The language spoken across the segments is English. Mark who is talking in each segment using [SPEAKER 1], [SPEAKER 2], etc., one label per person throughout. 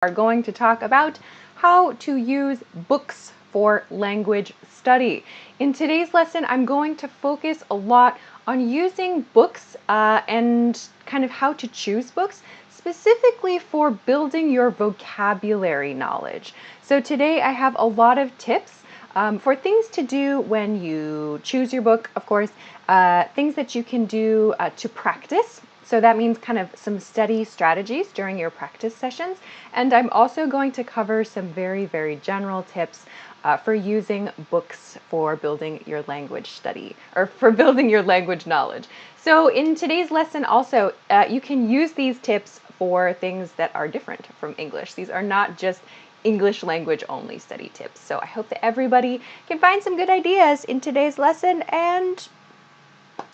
[SPEAKER 1] are going to talk about how to use books for language study. In today's lesson, I'm going to focus a lot on using books and kind of how to choose books, specifically for building your vocabulary knowledge. So today I have a lot of tips for things to do when you choose your book, of course, things that you can do to practice. So that means kind of some study strategies during your practice sessions. And I'm also going to cover some very, very general tips for using books for building your language study or for building your language knowledge. So in today's lesson also, you can use these tips for things that are different from English. These are not just English language only study tips. So I hope that everybody can find some good ideas in today's lesson and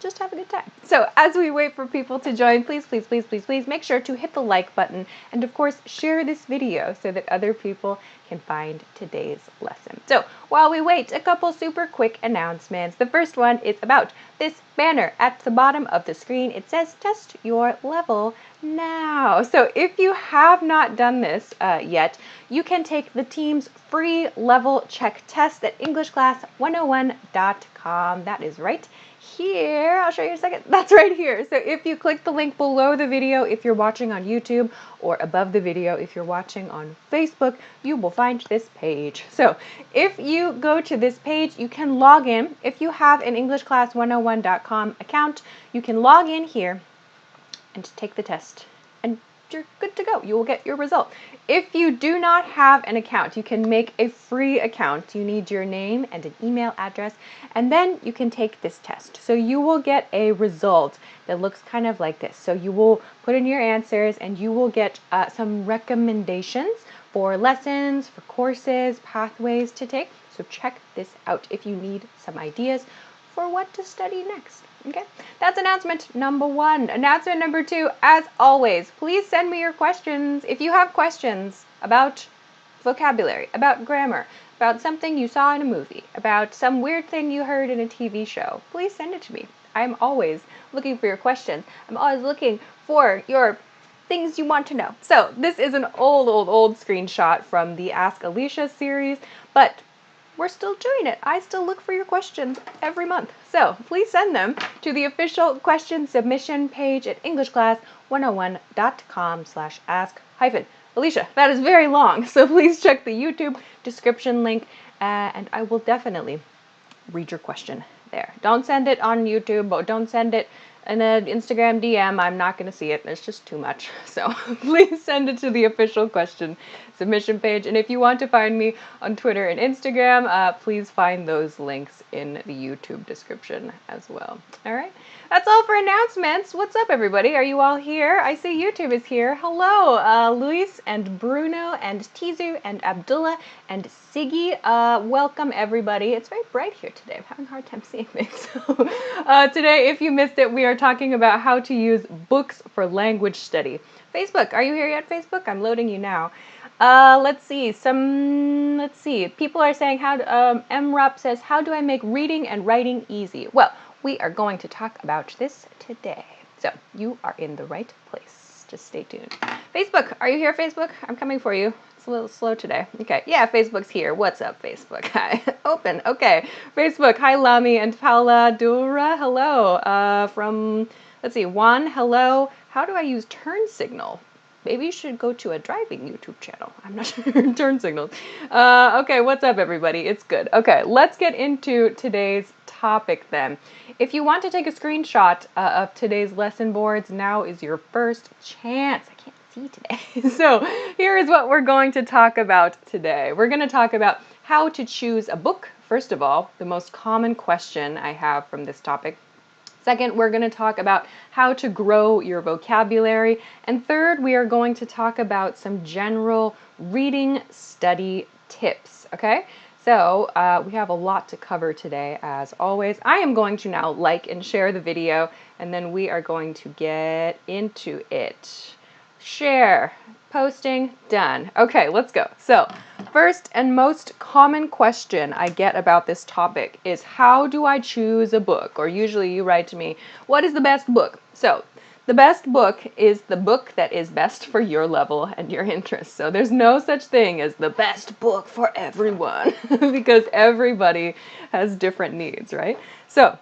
[SPEAKER 1] just have a good time. So as we wait for people to join, please make sure to hit the like button and of course share this video so that other people can find today's lesson. So while we wait, a couple super quick announcements. The first one is about this banner at the bottom of the screen. It says test your level now. So if you have not done this yet, you can take the team's free level check test at EnglishClass101.com. That is right here. I'll show you in a second. That's right here. So if you click the link below the video, if you're watching on YouTube, or above the video, if you're watching on Facebook, you will find this page. So if you go to this page, you can log in. If you have an EnglishClass101.com account, you can log in here and take the test. And you're good to go. You will get your result. If you do not have an account, you can make a free account. You need your name and an email address, and then you can take this test. So you will get a result that looks kind of like this. So you will put in your answers and you will get some recommendations for lessons, for courses, pathways to take. So check this out if you need some ideas for what to study next. Okay, that's announcement number one. Announcement number two, as always, please send me your questions. If you have questions about vocabulary, about grammar, about something you saw in a movie, about some weird thing you heard in a TV show, please send it to me. I'm always looking for your questions. I'm always looking for your things you want to know. So this is an old screenshot from the Ask Alicia series, but we're still doing it. I still look for your questions every month. So please send them to the official question submission page at EnglishClass101.com/ask-Alicia. That is very long, so please check the YouTube description link and I will definitely read your question there. Don't send it on YouTube, or don't send it in an Instagram DM. I'm not going to see it. It's just too much. So please send it to the official question submission page. And if you want to find me on Twitter and Instagram, please find those links in the YouTube description as well. All right. That's all for announcements. What's up, everybody? Are you all here? I see YouTube is here. Hello, Luis and Bruno and Tizu and Abdullah and Siggy. Welcome, everybody. It's very bright here today. I'm having a hard time seeing things. Today, if you missed it, we are talking about how to use books for language study. Facebook, are you here yet, Facebook? I'm loading you now. Let's see. People are saying, MRUP says, how do I make reading and writing easy? Well, we are going to talk about this today. So you are in the right place. Just stay tuned. Facebook, are you here, Facebook? I'm coming for you. It's a little slow today. Okay, yeah, Facebook's here. What's up, Facebook? Hi. Open. Okay. Facebook, hi, Lami and Paula Dura. Hello. Let's see, Juan, hello. How do I use turn signal? Maybe you should go to a driving YouTube channel. I'm not sure. Turn signals. Okay, what's up, everybody? It's good. Okay, let's get into today's topic then. If you want to take a screenshot of today's lesson boards, now is your first chance. I can't see today. So here is what we're going to talk about today. We're going to talk about how to choose a book. First of all, the most common question I have from this topic. Second, we're going to talk about how to grow your vocabulary. And third, we are going to talk about some general reading study tips, okay? So we have a lot to cover today, as always. I am going to now like and share the video, and then we are going to get into it. Share, posting, done. Okay, let's go. So first and most common question I get about this topic is, how do I choose a book? Or usually you write to me, what is the best book? So The best book is the book that is best for your level and your interests. So there's no such thing as the best book for everyone because everybody has different needs, right? So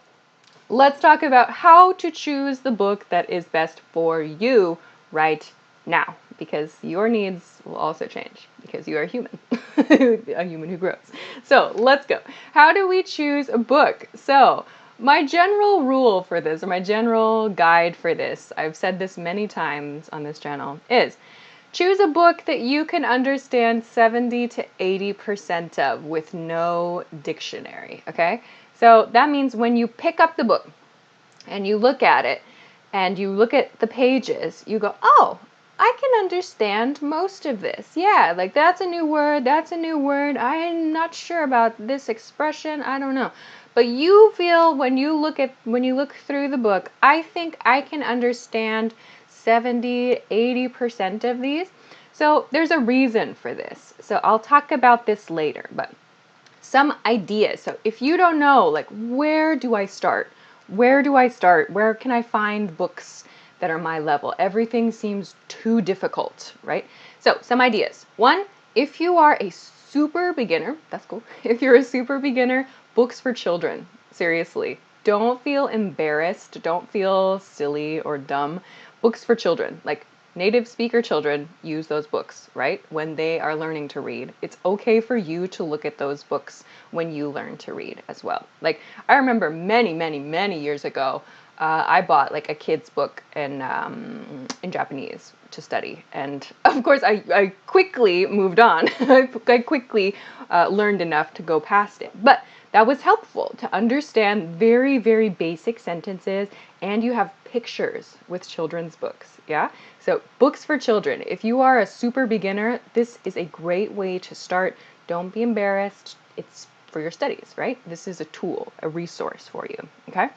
[SPEAKER 1] let's talk about how to choose the book that is best for you right now, because your needs will also change because you are a human, a human who grows. So let's go. How do we choose a book? So my general rule for this, or my general guide for this, I've said this many times on this channel, is choose a book that you can understand 70 to 80% of with no dictionary, okay? So that means when you pick up the book and you look at it and you look at the pages, you go, oh, I can understand most of this. Yeah, like that's a new word, that's a new word. I'm not sure about this expression, I don't know. But you feel when you look through the book, I think I can understand 70, 80% of these. So there's a reason for this. So I'll talk about this later, but some ideas. So if you don't know, like, where do I start? Where do I start? Where can I find books that are my level? Everything seems too difficult, right? So some ideas. One, if you are a super beginner, that's cool. If you're a super beginner, books for children. Seriously, don't feel embarrassed. Don't feel silly or dumb. Books for children, like native speaker children use those books, right? When they are learning to read. It's okay for you to look at those books when you learn to read as well. Like, I remember many years ago, I bought like a kid's book in Japanese to study. And of course, I quickly moved on. I quickly learned enough to go past it. But that was helpful to understand very basic sentences, and you have pictures with children's books, yeah? So books for children. If you are a super beginner, this is a great way to start. Don't be embarrassed. It's for your studies, right? This is a tool, a resource for you, okay?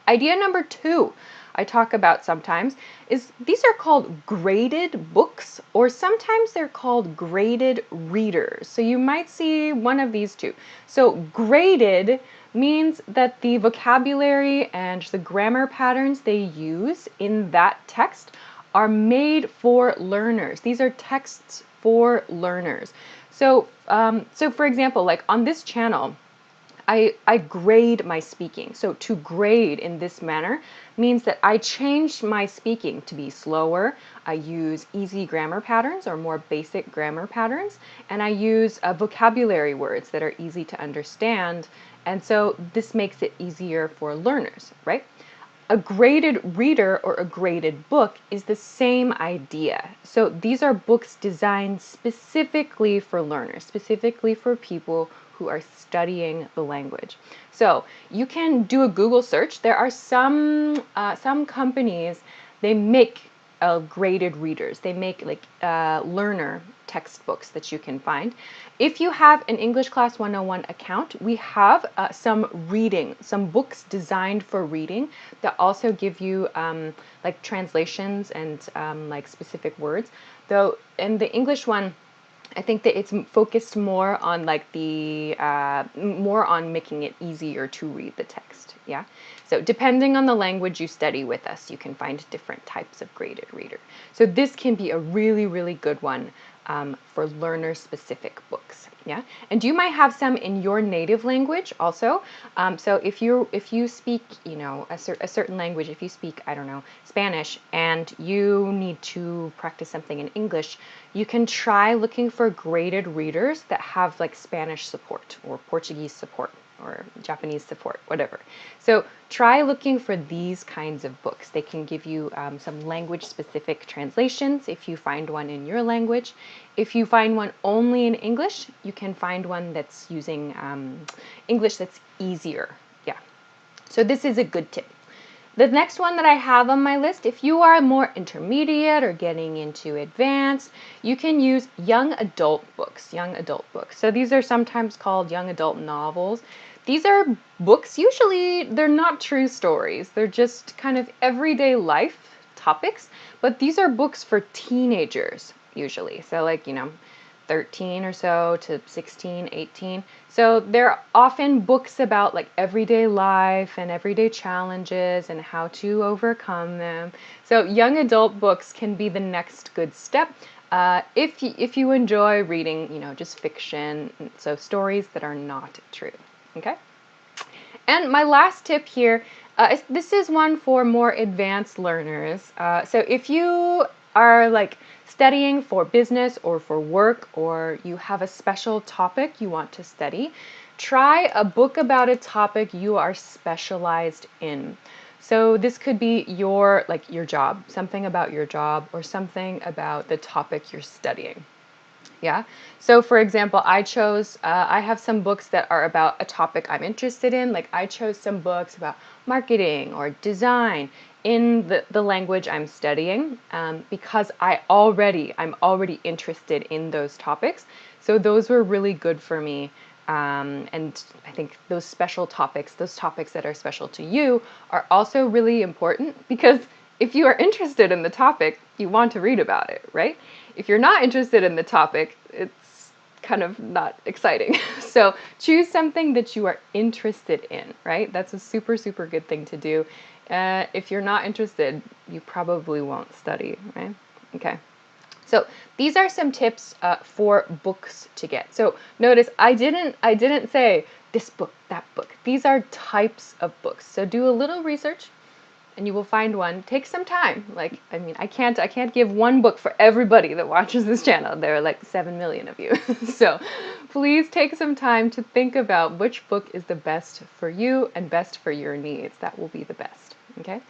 [SPEAKER 1] Idea number 2 I talk about sometimes is these are called graded books, or sometimes they're called graded readers. So you might see one of these two. So graded means that the vocabulary and the grammar patterns they use in that text are made for learners. These are texts for learners. So, so for example, like on this channel, I grade my speaking. So to grade in this manner means that I change my speaking to be slower. I use easy grammar patterns or more basic grammar patterns, and I use vocabulary words that are easy to understand. And so this makes it easier for learners, right? A graded reader or a graded book is the same idea. So these are books designed specifically for learners, specifically for people who are studying the language. So you can do a Google search. There are some companies, they make graded readers. They make like learner textbooks that you can find. If you have an English Class 101 account, we have some books designed for reading that also give you like translations and like specific words. Though in the English one, I think that it's focused more on like more on making it easier to read the text. Yeah. So depending on the language you study with us, you can find different types of graded reader. So this can be a really good one for learner-specific books. Yeah, and you might have some in your native language also. So if you speak, you know, a certain language, if you speak, I don't know, Spanish, and you need to practice something in English, you can try looking for graded readers that have like Spanish support or Portuguese support or Japanese support, whatever. So try looking for these kinds of books. They can give you some language-specific translations if you find one in your language. If you find one only in English, you can find one that's using English that's easier. Yeah. So this is a good tip. The next one that I have on my list, if you are more intermediate or getting into advanced, you can use young adult books, So these are sometimes called young adult novels. These are books, usually they're not true stories. They're just kind of everyday life topics, but these are books for teenagers, usually. So like, you know, 13 or so to 16, 18. So they're often books about like everyday life and everyday challenges and how to overcome them. So young adult books can be the next good step if you enjoy reading, just fiction, so stories that are not true. Okay. And my last tip here, this is one for more advanced learners. So if you are like studying for business or for work, or you have a special topic you want to study, try a book about a topic you are specialized in. So this could be your job, something about your job, or something about the topic you're studying. Yeah. So for example, I have some books that are about a topic I'm interested in. Like I chose some books about marketing or design in the language I'm studying because I'm already interested in those topics. So those were really good for me. And I think those special topics, those topics that are special to you, are also really important because if you are interested in the topic, you want to read about it, right? If you're not interested in the topic, it's kind of not exciting. So choose something that you are interested in, right? That's a super, super good thing to do. If you're not interested, you probably won't study, right? Okay. So these are some tips for books to get. So notice I didn't say this book, that book. These are types of books. So do a little research and you will find one. Take some time. I can't give one book for everybody that watches this channel. There are like 7 million of you. So please take some time to think about which book is the best for you and best for your needs. That will be the best. Okay.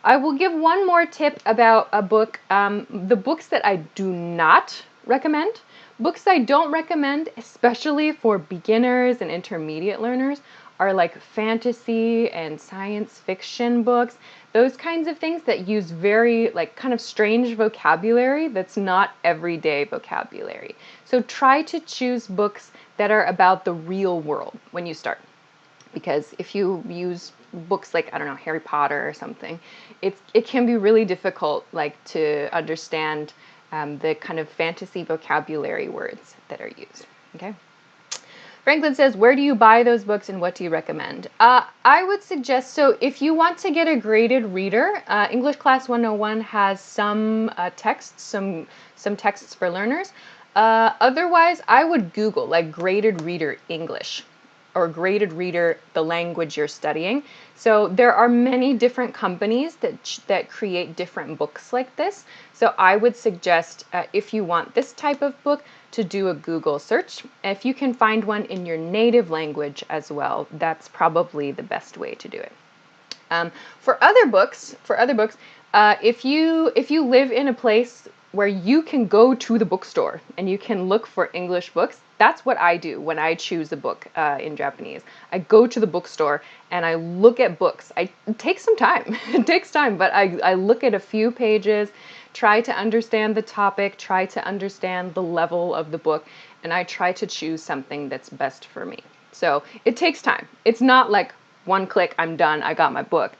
[SPEAKER 1] I will give one more tip about a book. The books that I do not recommend. Books I don't recommend, especially for beginners and intermediate learners, are like fantasy and science fiction books. Those kinds of things that use very kind of strange vocabulary that's not everyday vocabulary. So try to choose books that are about the real world when you start. Because if you use books like, I don't know, Harry Potter or something, it can be really difficult to understand the kind of fantasy vocabulary words that are used. Okay. Franklin says, where do you buy those books and what do you recommend? I would suggest, so if you want to get a graded reader, English Class 101 has some texts, some texts for learners. Otherwise, I would Google graded reader English or graded reader the language you're studying. So there are many different companies that create different books like this. So I would suggest if you want this type of book, to do a Google search. If you can find one in your native language as well, that's probably the best way to do it. For other books, if you live in a place where you can go to the bookstore and you can look for English books, that's what I do when I choose a book in Japanese. I go to the bookstore and I look at books. It takes some time. It takes time, but I look at a few pages, try to understand the topic, try to understand the level of the book, and I try to choose something that's best for me. So it takes time. It's not like one click, I'm done, I got my book.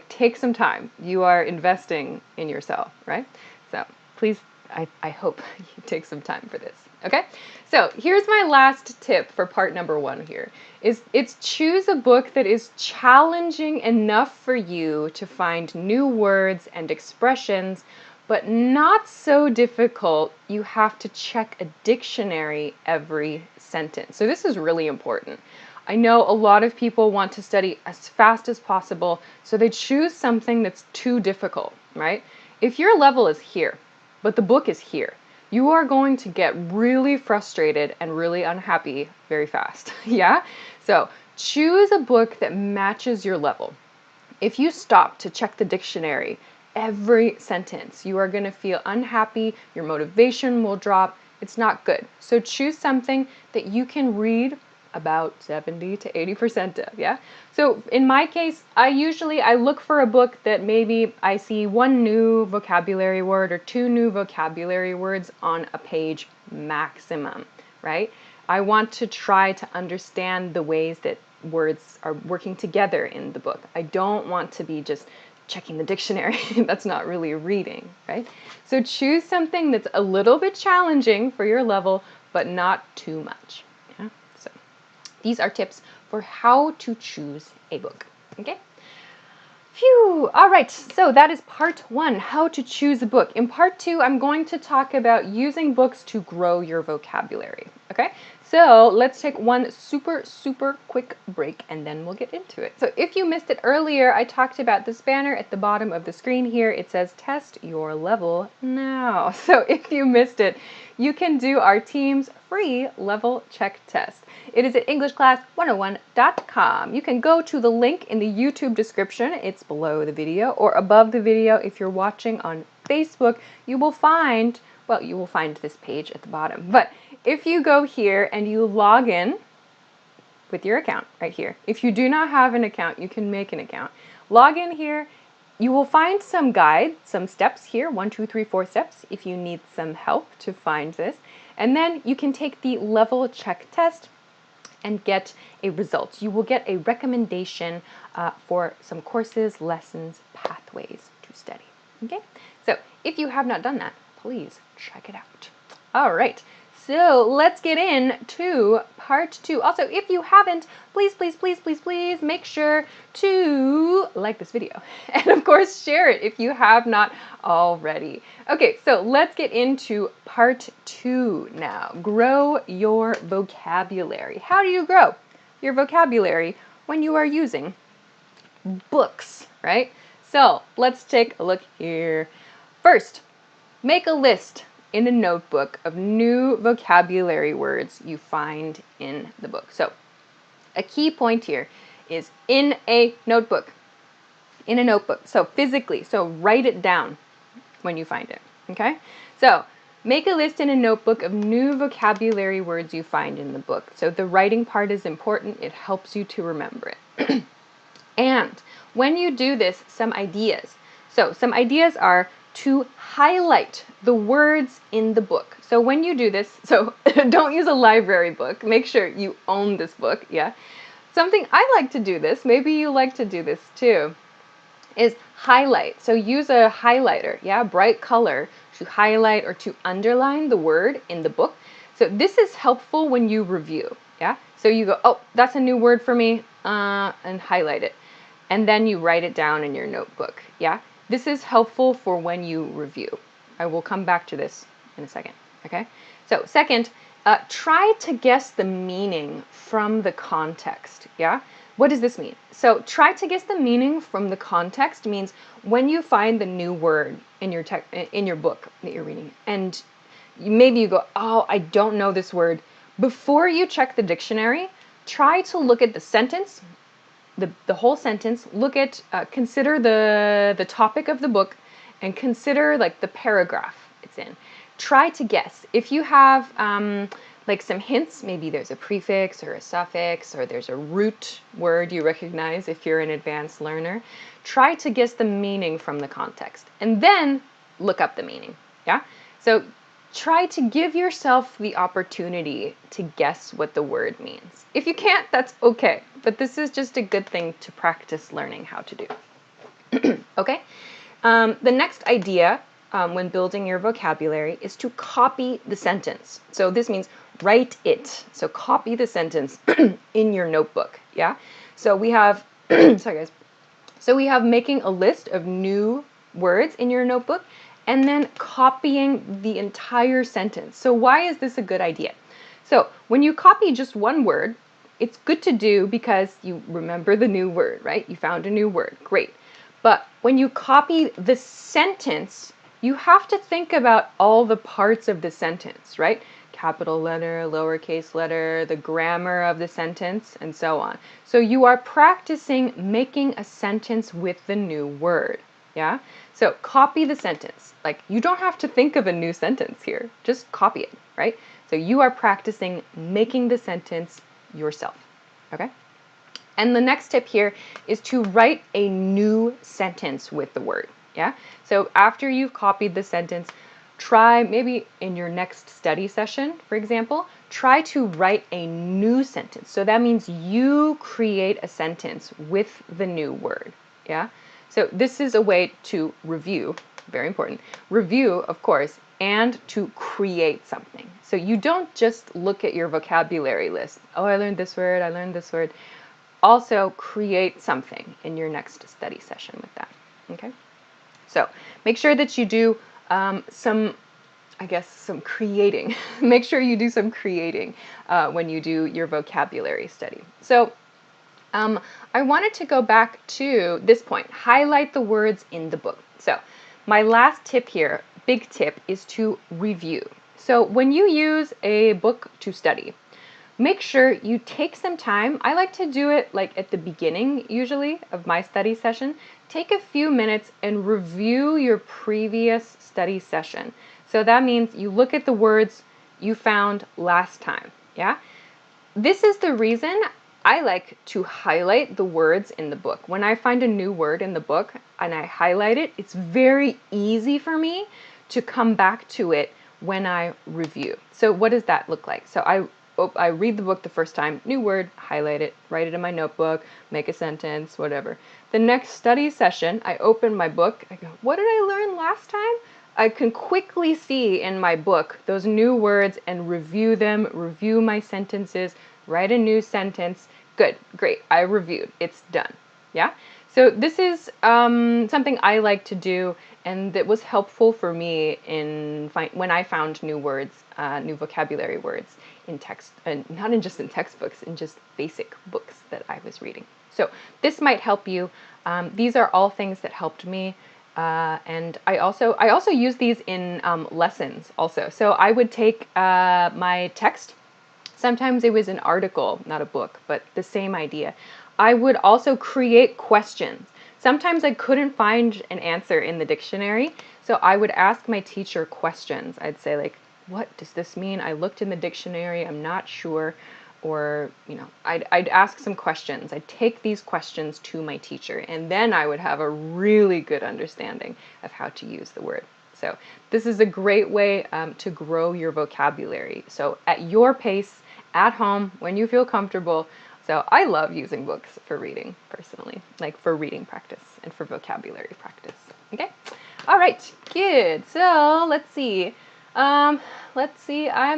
[SPEAKER 1] Take some time. You are investing in yourself, right? So please, I hope you take some time for this. Okay, so here's my last tip for part number 1 here. It's choose a book that is challenging enough for you to find new words and expressions, but not so difficult you have to check a dictionary every sentence. So this is really important. I know a lot of people want to study as fast as possible, so they choose something that's too difficult, right? If your level is here, but the book is here, you are going to get really frustrated and really unhappy very fast. Yeah? So choose a book that matches your level. If you stop to check the dictionary every sentence, you are going to feel unhappy, your motivation will drop. It's not good. So choose something that you can read about 70 to 80% of, yeah? So in my case, I look for a book that maybe I see 1 new vocabulary word or 2 new vocabulary words on a page maximum, right? I want to try to understand the ways that words are working together in the book. I don't want to be just checking the dictionary. That's not really reading, right? So choose something that's a little bit challenging for your level, but not too much. Yeah? So these are tips for how to choose a book. Okay? Phew! All right, so that is part 1, how to choose a book. In part 2, I'm going to talk about using books to grow your vocabulary. Okay? So let's take one super quick break and then we'll get into it. So if you missed it earlier, I talked about this banner at the bottom of the screen here. It says test your level now. So if you missed it, you can do our team's free level check test. It is at EnglishClass101.com. You can go to the link in the YouTube description. It's below the video or above the video. If you're watching on Facebook, you will find this page at the bottom. But if you go here and you log in with your account right here, if you do not have an account, you can make an account. Log in here. You will find some guides, some steps here, 1, 2, 3, 4 steps if you need some help to find this. And then you can take the level check test and get a result. You will get a recommendation for some courses, lessons, pathways to study. Okay? So if you have not done that, please check it out. All right. So let's get into part 2. Also, if you haven't, please make sure to like this video. And of course, share it if you have not already. Okay, so let's get into part 2 now. Grow your vocabulary. How do you grow your vocabulary when you are using books, right? So let's take a look here. First, make a list in a notebook of new vocabulary words you find in the book. So a key point here is in a notebook. In a notebook. So physically. So write it down when you find it. Okay? So make a list in a notebook of new vocabulary words you find in the book. So the writing part is important. It helps you to remember it. And when you do this, some ideas. So some ideas are to highlight the words in the book. So when you do this, so don't use a library book. Make sure you own this book, yeah? Something I like to do this, maybe you like to do this too, is highlight. So use a highlighter, yeah? Bright color to highlight or to underline the word in the book. So this is helpful when you review, yeah? So you go, oh, that's a new word for me, and highlight it. And then you write it down in your notebook, yeah? This is helpful for when you review. I will come back to this in a second, okay? So second, try to guess the meaning from the context, yeah? What does this mean? So try to guess the meaning from the context means when you find the new word in your book that you're reading, and maybe you go, oh, I don't know this word. Before you check the dictionary, try to look at the sentence, the whole sentence, look at, consider the topic of the book and consider like the paragraph it's in. Try to guess. If you have like some hints, maybe there's a prefix or a suffix or there's a root word you recognize if you're an advanced learner, try to guess the meaning from the context and then look up the meaning, yeah? So try to give yourself the opportunity to guess what the word means. If you can't, that's okay, but this is just a good thing to practice learning how to do. Okay? The next idea when building your vocabulary is to copy the sentence. So this means write it. So copy the sentence in your notebook, yeah? So we have, sorry guys. So we have making a list of new words in your notebook and then copying the entire sentence. So why is this a good idea? So when you copy just one word, it's good to do because you remember the new word, right? You found a new word, great. But when you copy the sentence, you have to think about all the parts of the sentence, right? Capital letter, lowercase letter, the grammar of the sentence, and so on. So you are practicing making a sentence with the new word, yeah? So copy the sentence. Like, you don't have to think of a new sentence here. Just copy it, right? So you are practicing making the sentence yourself, okay? And the next tip here is to write a new sentence with the word, yeah? So after you've copied the sentence, try maybe in your next study session, for example, try to write a new sentence. So that means you create a sentence with the new word, yeah? So this is a way to review, very important, review, of course, and to create something. So you don't just look at your vocabulary list. Oh, I learned this word, I learned this word. Also create something in your next study session with that, okay? So make sure that you do some creating. Make sure you do some creating when you do your vocabulary study. So I wanted to go back to this point, highlight the words in the book. So my last tip here, big tip, is to review. So when you use a book to study, make sure you take some time. I like to do it like at the beginning, usually, of my study session. Take a few minutes and review your previous study session. So that means you look at the words you found last time, yeah? This is the reason I like to highlight the words in the book. When I find a new word in the book and I highlight it, it's very easy for me to come back to it when I review. So what does that look like? So I read the book the first time, new word, highlight it, write it in my notebook, make a sentence, whatever. The next study session, I open my book, I go, what did I learn last time? I can quickly see in my book those new words and review them, review my sentences, write a new sentence. Good, great, I reviewed, it's done, yeah? So this is something I like to do, and that was helpful for me when I found new words, new vocabulary words in text, and not just in textbooks, in just basic books that I was reading. So this might help you. These are all things that helped me. And I also use these in lessons also. So I would take my text. Sometimes it was an article, not a book, but the same idea. I would also create questions. Sometimes I couldn't find an answer in the dictionary, so I would ask my teacher questions. I'd say like, what does this mean? I looked in the dictionary, I'm not sure. Or, you know, I'd ask some questions. I'd take these questions to my teacher, and then I would have a really good understanding of how to use the word. So this is a great way to grow your vocabulary. So at your pace, at home, when you feel comfortable. So I love using books for reading, personally, like for reading practice and for vocabulary practice. Okay? All right, good. So let's see. I'm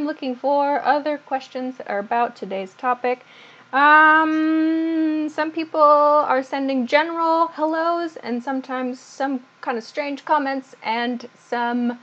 [SPEAKER 1] looking for other questions that are about today's topic. Some people are sending general hellos and sometimes some kind of strange comments and some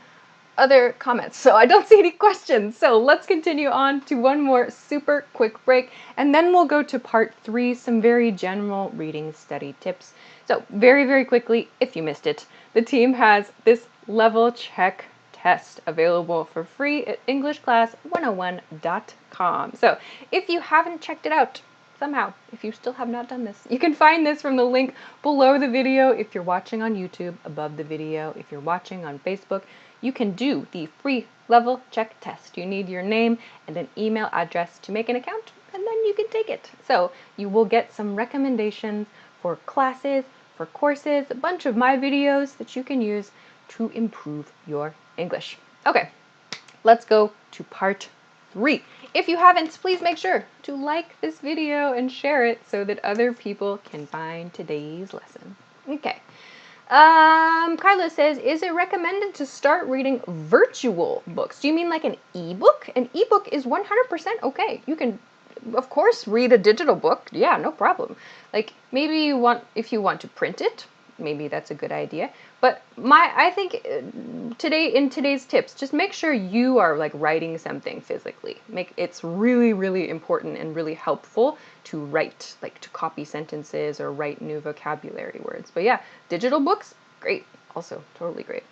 [SPEAKER 1] other comments. So I don't see any questions. So let's continue on to one more super quick break, and then we'll go to part 3, some very general reading study tips. So very, very quickly, if you missed it, the team has this level check test available for free at EnglishClass101.com. So if you haven't checked it out, somehow, if you still have not done this, you can find this from the link below the video. If you're watching on YouTube, above the video. If you're watching on Facebook, you can do the free level check test. You need your name and an email address to make an account, and then you can take it. So you will get some recommendations for classes, for courses, a bunch of my videos that you can use to improve your English. Okay, let's go to part 3. If you haven't, please make sure to like this video and share it so that other people can find today's lesson. Okay. Kyla says, is it recommended to start reading virtual books? Do you mean like an ebook? An ebook is 100% okay. You can, of course, read a digital book. Yeah, no problem. Like maybe if you want to print it, maybe that's a good idea. But I think in today's tips, just make sure you are like writing something physically. It's really, really important and really helpful to write, like to copy sentences or write new vocabulary words. But yeah, digital books, great. Also, totally great.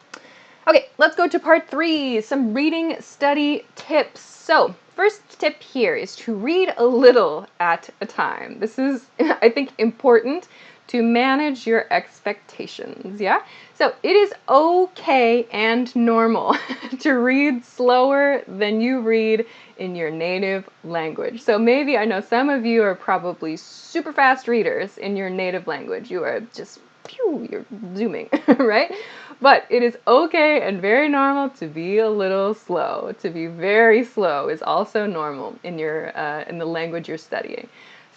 [SPEAKER 1] Okay, let's go to part 3, some reading study tips. So, first tip here is to read a little at a time. This is, I think, important to manage your expectations, yeah? So it is okay and normal to read slower than you read in your native language. So maybe, I know some of you are probably super fast readers in your native language. You are just, you're zooming, right? But it is okay and very normal to be a little slow. To be very slow is also normal in the language you're studying.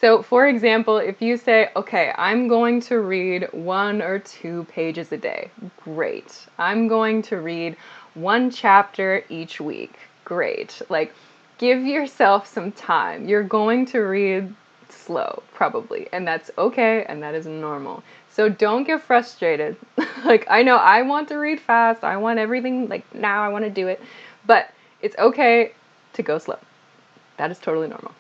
[SPEAKER 1] So, for example, if you say, okay, I'm going to read 1 or 2 pages a day, great. I'm going to read 1 chapter each week, great. Like, give yourself some time. You're going to read slow, probably, and that's okay, and that is normal. So don't get frustrated. Like, I know I want to read fast, I want everything, like, now I want to do it, but it's okay to go slow. That is totally normal.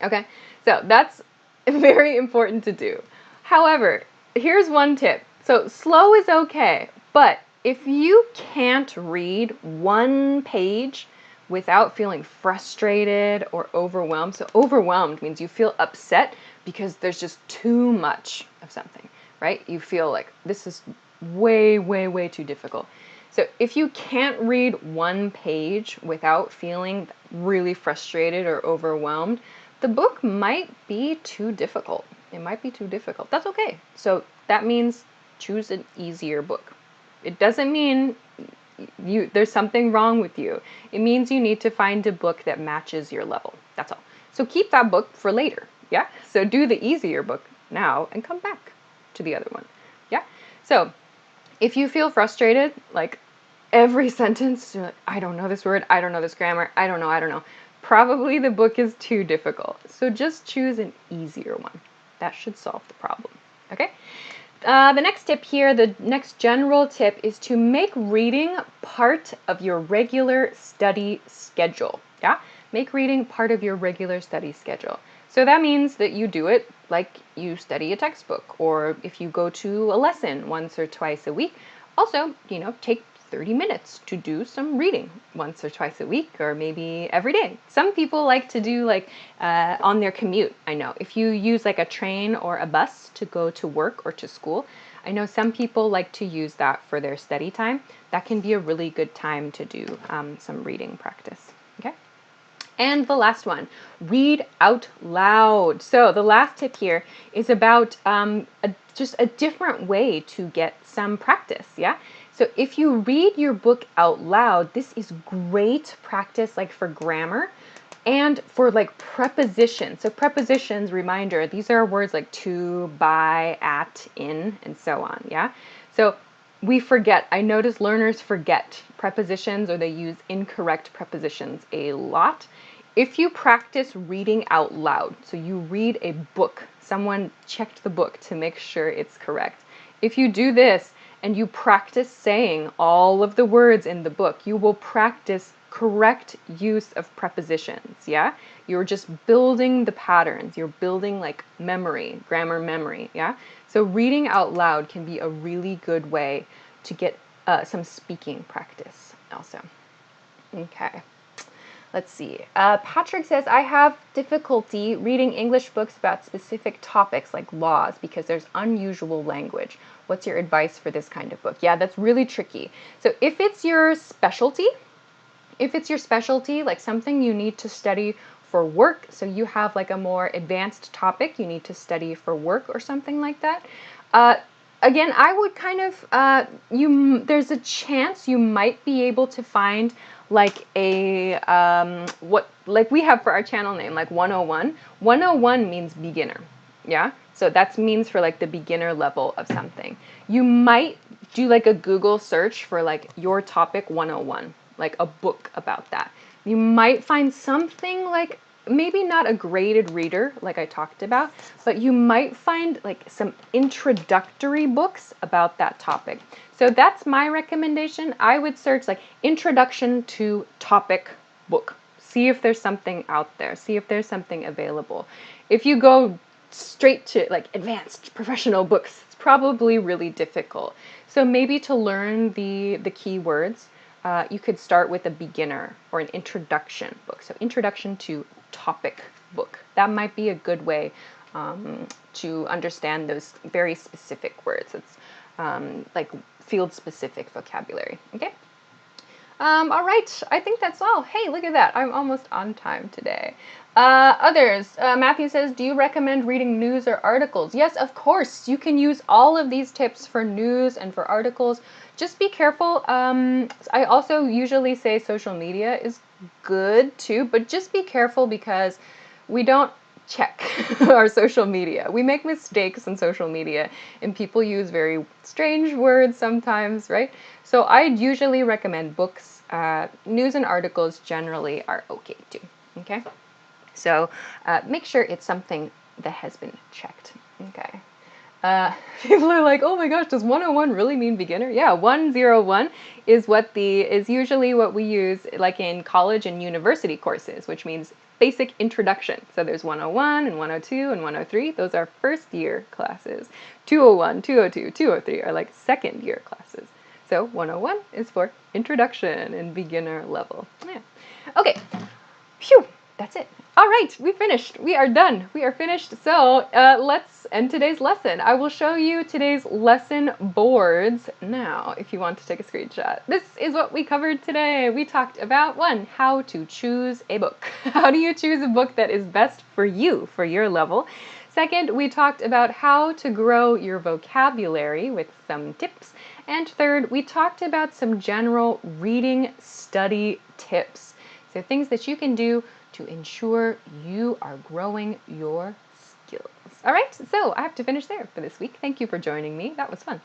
[SPEAKER 1] Okay, so that's very important to do. However, here's one tip. So slow is okay, but if you can't read 1 page without feeling frustrated or overwhelmed, so overwhelmed means you feel upset because there's just too much of something, right? You feel like this is way, way, way too difficult. So if you can't read 1 page without feeling really frustrated or overwhelmed, the book might be too difficult. It might be too difficult. That's okay. So that means choose an easier book. It doesn't mean there's something wrong with you. It means you need to find a book that matches your level. That's all. So keep that book for later. Yeah? So do the easier book now and come back to the other one. Yeah? So if you feel frustrated, like every sentence, you're like, I don't know this word, I don't know this grammar, I don't know. Probably the book is too difficult. So just choose an easier one. That should solve the problem. Okay? The next tip here, the next general tip is to make reading part of your regular study schedule. Yeah? Make reading part of your regular study schedule. So that means that you do it like you study a textbook, or if you go to a lesson once or twice a week. Also, take 30 minutes to do some reading once or twice a week, or maybe every day. Some people like to do on their commute. I know if you use like a train or a bus to go to work or to school, I know some people like to use that for their study time. That can be a really good time to do some reading practice. Okay. And the last one, read out loud. So the last tip here is about just a different way to get some practice. Yeah. So if you read your book out loud, this is great practice like for grammar and for like prepositions. So prepositions, reminder, these are words like to, by, at, in, and so on. Yeah. So we forget, I notice learners forget prepositions, or they use incorrect prepositions a lot. If you practice reading out loud, so you read a book, someone checked the book to make sure it's correct. If you do this and you practice saying all of the words in the book, you will practice correct use of prepositions, yeah? You're just building the patterns. You're building like memory, grammar memory, yeah? So reading out loud can be a really good way to get some speaking practice also. Okay. Let's see. Patrick says, I have difficulty reading English books about specific topics like laws because there's unusual language. What's your advice for this kind of book? Yeah, that's really tricky. So if it's your specialty, like something you need to study for work, so you have like a more advanced topic you need to study for work or something like that, again, I would kind of, there's a chance you might be able to find like a, like we have for our channel name, like 101. 101 means beginner, yeah? So that means for like the beginner level of something. You might do like a Google search for like your topic 101, like a book about that. You might find something like, maybe not a graded reader like I talked about, but you might find like some introductory books about that topic. So that's my recommendation. I would search like introduction to topic book. See if there's something out there. See if there's something available. If you go straight to like advanced professional books, it's probably really difficult. So maybe to learn the keywords, you could start with a beginner or an introduction book. So introduction to topic book. That might be a good way to understand those very specific words. It's like field-specific vocabulary. Okay. All right, I think that's all. Hey, look at that. I'm almost on time today. Others, Matthew says, do you recommend reading news or articles? Yes, of course. You can use all of these tips for news and for articles. Just be careful. I also usually say social media is good too, but just be careful because we don't check our social media. We make mistakes on social media and people use very strange words sometimes, right? So I usually recommend books. News and articles generally are okay too, okay? So make sure it's something that has been checked, okay? People are like, oh my gosh, does 101 really mean beginner? Yeah, 101 is usually what we use like in college and university courses, which means basic introduction. So there's 101 and 102 and 103. Those are first year classes. 201, 202, 203 are like second year classes. So 101 is for introduction and beginner level. Yeah. Okay. Phew, that's it. All right, we finished. We are done. We are finished. So let's end today's lesson. I will show you today's lesson boards now if you want to take a screenshot. This is what we covered today. We talked about, one, how to choose a book. How do you choose a book that is best for you, for your level? Second, we talked about how to grow your vocabulary with some tips. And third, we talked about some general reading study tips. So things that you can do to ensure you are growing your skills. All right, so I have to finish there for this week. Thank you for joining me. That was fun.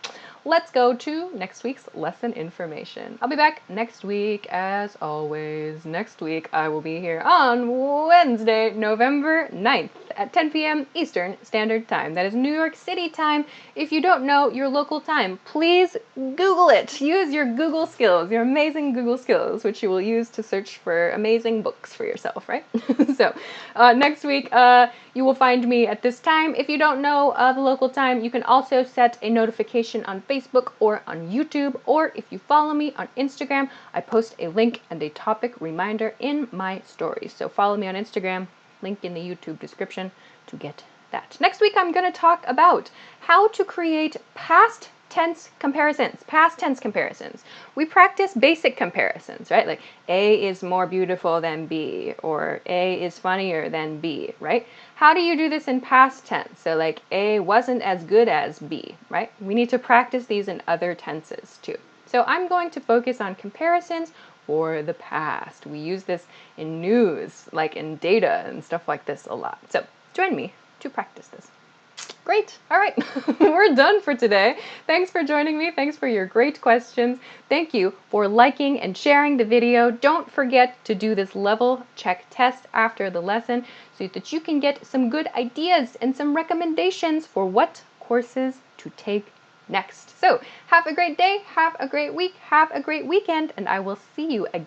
[SPEAKER 1] Let's go to next week's lesson information. I'll be back next week as always. Next week I will be here on Wednesday, November 9th at 10 p.m. Eastern Standard Time. That is New York City time. If you don't know your local time, please Google it. Use your Google skills, your amazing Google skills, which you will use to search for amazing books for yourself, right? So next week you will find me at this time. If you don't know the local time, you can also set a notification on Facebook or on YouTube, or if you follow me on Instagram, I post a link and a topic reminder in my stories. So follow me on Instagram, link in the YouTube description to get that. Next week, I'm going to talk about how to create past tense comparisons. Past tense comparisons. We practice basic comparisons, right? Like A is more beautiful than B, or A is funnier than B, right? How do you do this in past tense? So like A wasn't as good as B, right? We need to practice these in other tenses too. So I'm going to focus on comparisons for the past. We use this in news, like in data and stuff like this a lot. So join me to practice this. Great. All right. We're done for today. Thanks for joining me. Thanks for your great questions. Thank you for liking and sharing the video. Don't forget to do this level check test after the lesson so that you can get some good ideas and some recommendations for what courses to take next. So have a great day. Have a great week. Have a great weekend. And I will see you again